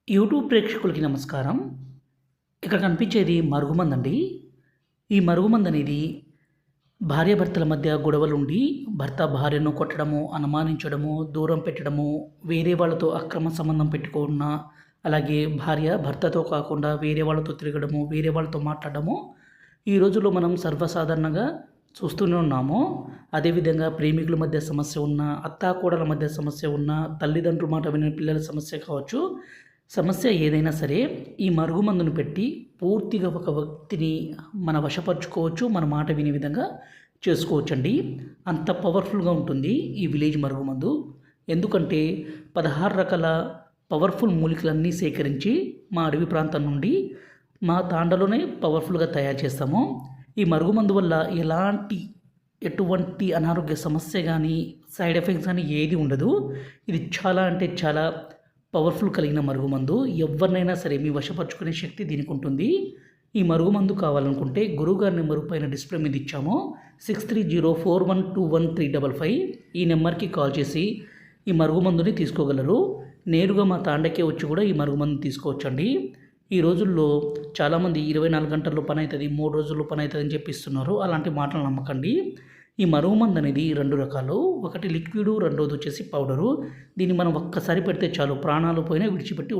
YouTube ప్రేక్షకులకి నమస్కారం. ఇక్కడ కనిపించేది మరుగుమందండి. ఈ మరుగుమందనేది భార్యాభర్తల మధ్య గొడవలుండి భర్త భార్యను కొట్టడము, అనుమానించడము, దూరం పెట్టడము, వేరే వాళ్ళతో అక్రమ సంబంధం పెట్టుకున్న, అలాగే భార్య భర్తతో కాకుండా వేరే వాళ్ళతో తిరగడము, వేరే వాళ్ళతో మాట్లాడడము ఈ రోజుల్లో మనం సర్వసాధారణంగా చూస్తూనే ఉన్నాము. అదేవిధంగా ప్రేమికుల మధ్య సమస్య ఉన్న, అత్తాకోడల మధ్య సమస్య ఉన్న, తల్లిదండ్రుల మాట వినని పిల్లల సమస్య కావచ్చు. సమస్య ఏదైనా సరే ఈ మరుగుమందును పెట్టి పూర్తిగా ఒక వ్యక్తిని మన వశపరుచుకోవచ్చు, మన మాట వినే విధంగా చేసుకోవచ్చండి. అంత పవర్ఫుల్గా ఉంటుంది ఈ విలేజ్ మరుగుమందు. ఎందుకంటే 16 రకాల పవర్ఫుల్ మూలికలన్నీ సేకరించి మా అడవి ప్రాంతం నుండి మా తాండలోనే పవర్ఫుల్గా తయారు చేస్తాము. ఈ మరుగుమందు వల్ల ఎటువంటి అనారోగ్య సమస్య కానీ, సైడ్ ఎఫెక్ట్స్ కానీ ఏది ఉండదు. ఇది చాలా అంటే చాలా పవర్ఫుల్ కలిగిన మరుగుమందు. ఎవరినైనా సరే మీ వశపరుచుకునే శక్తి దీనికి ఉంటుంది. ఈ మరుగుమందు కావాలనుకుంటే గురువుగారి నెంబరు పైన డిస్ప్లే మీద ఇచ్చాము. 6304121355 ఈ నెంబర్కి కాల్ చేసి ఈ మరుగుమందుని తీసుకోగలరు. నేరుగా మా తాండకే వచ్చి కూడా ఈ మరుగుమందు తీసుకోవచ్చండి. ఈ రోజుల్లో చాలామంది 24 గంటల్లో పని అవుతుంది, 3 రోజుల్లో పని అవుతుంది అని చెప్పిస్తున్నారు. అలాంటి మాటలు నమ్మకండి. ఈ మరుగుమందు అనేది 2 రకాలు. ఒకటి లిక్విడ్, రెండోది వచ్చేసి పౌడరు. దీన్ని మనం ఒక్కసారి పెడితే చాలు, ప్రాణాలు పోయినా విడిచిపెట్టి